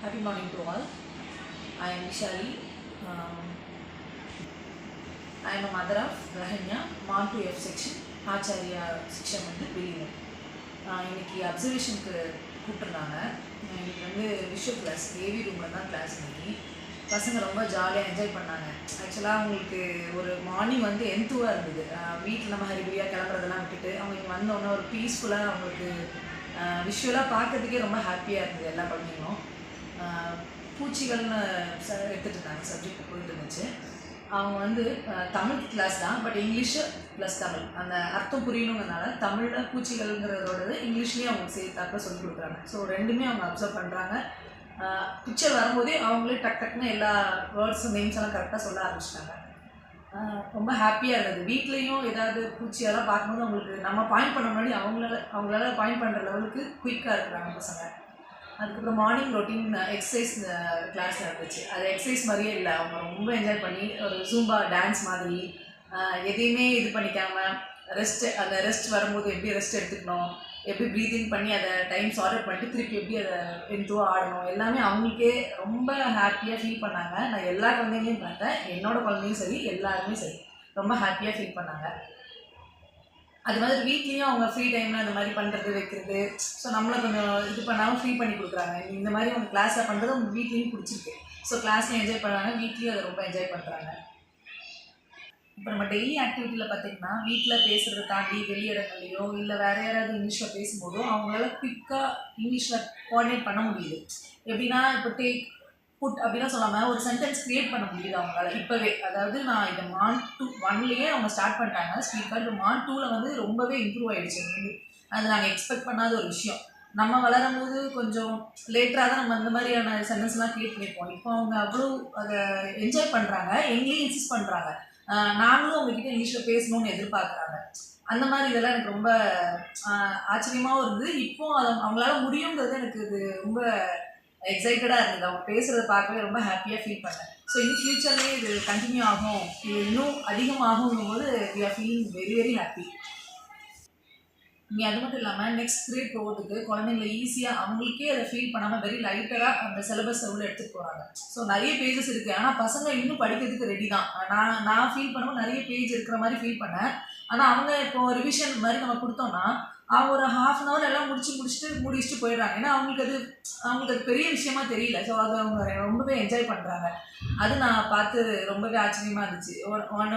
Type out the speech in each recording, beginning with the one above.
Happy morning to all. I am Vishali. I am a mother of Rahanya, Mom to F section, Acharya section வந்து வெளியில். இன்னைக்கு அப்சர்வேஷனுக்கு கூப்பிட்டுருந்தாங்க. இன்னைக்கு வந்து visual class AV ரூமில் தான் class இன்னைக்கு. பசங்க ரொம்ப ஜாலியாக என்ஜாய் பண்ணாங்க. ஆக்சுவலாக அவங்களுக்கு ஒரு மார்னிங் வந்து என்த்துவாக இருந்தது. வீட்டில் நம்ம ஹரிபரியாக கிளம்புறதெல்லாம் விட்டுட்டு அவங்க இங்கே வந்தோடனே ஒரு பீஸ்ஃபுல்லாக அவங்களுக்கு விஷுவலாக பார்க்கறதுக்கே ரொம்ப ஹாப்பியாக இருந்தது எல்லா குழந்தைங்களும். பூச்சிகள்னு எடுத்துகிட்டு இருந்தாங்க, சப்ஜெக்ட் போயிட்டு இருந்துச்சு. அவங்க வந்து தமிழ் கிளாஸ் தான், பட் இங்கிலீஷு ப்ளஸ் தமிழ் அந்த அர்த்தம் புரியணுங்கிறதுனால தமிழில் பூச்சிகள்ங்கிறதோடது இங்கிலீஷ்லேயும் அவங்க சேர்த்தாக்க சொல்லிக் கொடுக்குறாங்க. ஸோ ரெண்டுமே அவங்க அப்சர்வ் பண்ணுறாங்க. பிக்சர் வரும்போதே அவங்களே டக்குன்னு எல்லா வேர்ட்ஸும் நேம்ஸ் எல்லாம் கரெக்டாக சொல்ல ஆரம்பிச்சிட்டாங்க. ரொம்ப ஹாப்பியாக இருந்தது. வீட்லேயும் ஏதாவது பூச்சியெல்லாம் பார்க்கும்போது அவங்களுக்கு நம்ம பாயிண்ட் பண்ண முன்னாடி அவங்களால பாயிண்ட் பண்ணுற லெவலுக்கு குயிக்காக இருக்கிறாங்க பசங்க. அதுக்கப்புறம் மார்னிங் ரொட்டீன் எக்ஸசைஸ் கிளாஸ் நடந்துச்சு. அது எக்ஸசைஸ் மாதிரியே இல்லை, அவங்க ரொம்ப என்ஜாய் பண்ணி ஒரு ஜூம்பா டான்ஸ் மாதிரி எதையுமே இது பண்ணிக்காமல் அந்த ரெஸ்ட் வரும்போது எப்படி ரெஸ்ட் எடுத்துக்கணும், எப்படி ப்ரீத்திங் பண்ணி அதை டைம் சார்ட் பண்ணிட்டு திருப்பி எப்படி அதை எதுவாக ஆடணும், எல்லாமே அவங்களுக்கே ரொம்ப ஹாப்பியாக ஃபீல் பண்ணாங்க. நான் எல்லா குழந்தைங்களையும் பார்த்தேன், என்னோடய குழந்தையும் சரி எல்லாருமே சரி ரொம்ப ஹாப்பியாக ஃபீல் பண்ணாங்க. அது மாதிரி வீட்லேயும் அவங்க ஃப்ரீ டைமில் அந்த மாதிரி பண்ணுறது வைக்கிறது, ஸோ நம்மளை கொஞ்சம் இது பண்ணாமல் ஃப்ரீ பண்ணி கொடுக்குறாங்க. இந்த மாதிரி அவங்க கிளாஸில் பண்ணுறது அவங்க வீட்லேயும் பிடிச்சிருக்கு. ஸோ கிளாஸ்லையும் என்ஜாய் பண்ணுறாங்க, வீட்லேயும் அதை ரொம்ப என்ஜாய் பண்ணுறாங்க. இப்போ நம்ம டெய்லி ஆக்டிவிட்டியில் பார்த்திங்கன்னா வீட்டில் பேசுகிறத தாண்டி வெளியிடங்கள்லையோ இல்லை வேறு யாராவது இங்கிலீஷில் பேசும்போதோ அவங்களால குயிக்காக இங்கிலீஷில் கோஆர்டினேட் பண்ண முடியுது. எப்படின்னா இப்போ டேக் புட் அப்படிலாம் சொல்லாமல் ஒரு சென்டென்ஸ் க்ரியேட் பண்ண முடியுது அவங்களால இப்போவே. அதாவது நான் இதை மான் 1 அவங்க ஸ்டார்ட் பண்ணிட்டாங்க ஸ்பீக்கர். இப்போ மான் 2 வந்து ரொம்பவே இம்ப்ரூவ் ஆகிடுச்சு. அது நாங்கள் எக்ஸ்பெக்ட் பண்ணாத ஒரு விஷயம். நம்ம வளரும்போது கொஞ்சம் லேட்டராக தான் நம்ம அந்த மாதிரியான சென்டென்ஸ்லாம் க்ரியேட் பண்ணியிருப்போம். இப்போ அவங்க அவ்வளோ அதை என்ஜாய் பண்ணுறாங்க, எங்களையும் இன்சிஸ்ட் பண்ணுறாங்க, நாங்களும் அவங்கக்கிட்ட இங்கிலீஷில் பேசணும்னு எதிர்பார்க்குறாங்க. அந்த மாதிரி இதெல்லாம் எனக்கு ரொம்ப ஆச்சரியமாகவும் இருந்தது. இப்போ அவங்களால முடியுங்கிறது எனக்கு இது ரொம்ப எக்ஸைட்டடாக இருந்தது. அவங்க பேசுகிறத பார்க்கவே ரொம்ப ஹாப்பியாக ஃபீல் பண்ணேன். ஸோ இன் ஃப்யூச்சர்லேயே இது கண்டினியூ ஆகும், இது இன்னும் அதிகமாகுங்கும் போது we are feeling very very happy. அது மட்டும் இல்லாமல் நெக்ஸ்ட் கிரேட் போகிறதுக்கு குழந்தைங்களை ஈஸியாக அவங்களுக்கே அதை ஃபீல் பண்ணாமல் வெரி லைட்டராக அந்த சிலபஸை உள்ள எடுத்துகிட்டு போகிறாங்க. ஸோ நிறைய பேஜஸ் இருக்குது, ஆனால் பசங்க இன்னும் படிக்கிறதுக்கு ரெடி தான். நான் ஃபீல் பண்ணும்போது நிறைய பேஜ் இருக்கிற மாதிரி ஃபீல் பண்ணேன். ஆனால் அவங்க இப்போ ரிவிஷன் மாதிரி நம்ம கொடுத்தோன்னா அவங்க ஒரு ½ அன் ஹவர் எல்லாம் முடிச்சுட்டு போயிடுறாங்க. ஏன்னா அவங்களுக்கு அது பெரிய விஷயமா தெரியல. ஸோ அதை அவங்க ரொம்பவே என்ஜாய் பண்ணுறாங்க. அது நான் பார்த்து ரொம்பவே ஆச்சரியமாக இருந்துச்சு.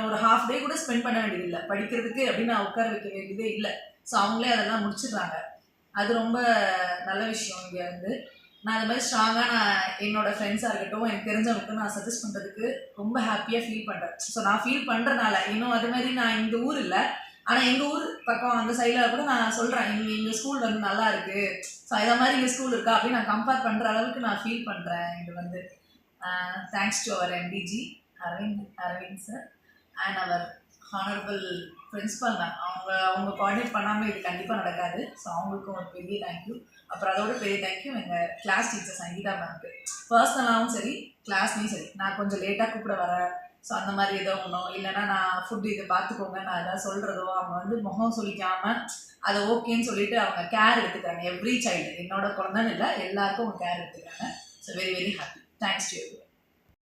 ஒரு ½ டே கூட ஸ்பெண்ட் பண்ண வேண்டியதில்லை படிக்கிறதுக்கு அப்படின்னு நான் உட்கார வைக்க வேண்டியதே இல்லை. ஸோ அவங்களே அதெல்லாம் முடிச்சிடுறாங்க. அது ரொம்ப நல்ல விஷயம். இங்கே வந்து நான் அது மாதிரி ஸ்ட்ராங்காக நான் என்னோடய ஃப்ரெண்ட்ஸாக இருக்கட்டும் எனக்கு தெரிஞ்சவங்களுக்கு நான் சஜஸ்ட் பண்ணுறதுக்கு ரொம்ப ஹாப்பியாக ஃபீல் பண்ணுறேன். ஸோ நான் ஃபீல் பண்ணுறனால இன்னும் அது மாதிரி நான் இந்த ஊர் இல்லை, ஆனால் எங்கள் ஊர் பக்கம் அந்த சைடில் கூட நான் சொல்கிறேன் எங்கள் ஸ்கூல் வந்து நல்லா இருக்குது, ஸோ இதை மாதிரி எங்கள் ஸ்கூல் இருக்கா அப்படின்னு நான் கம்பேர் பண்ணுற அளவுக்கு நான் ஃபீல் பண்ணுறேன். இது வந்து thanks to our MDG Aravind sir and our honourable principal ma'am. அவங்க கோஆர்டினேட் பண்ணாமல் இது கண்டிப்பாக நடக்காது. ஸோ அவங்களுக்கும் ஒரு பெரிய தேங்க்யூ. அப்புறம் அதோட பெரிய தேங்க்யூ எங்கள் கிளாஸ் டீச்சர் சங்கீதா மேம்க்கு. பர்சனலாகவும் சரி கிளாஸ்லேயும் சரி நான் கொஞ்சம் லேட்டாக கூப்பிட வரேன், ஸோ அந்த மாதிரி ஏதோ ஒன்றும் இல்லைன்னா நான் ஃபுட்டு இதை பார்த்துக்கோங்க நான் எதாவது சொல்கிறதோ அவங்க வந்து முகம் சொல்லிக்காமல் அதை ஓகேன்னு சொல்லிட்டு அவங்க கேர் எடுத்துக்கிறாங்க. எவ்ரி சைல்டு, என்னோட குழந்தைன்னு இல்லை எல்லாருக்கும் அவங்க கேர் எடுத்துக்கிறாங்க. So very very happy. Thanks to you.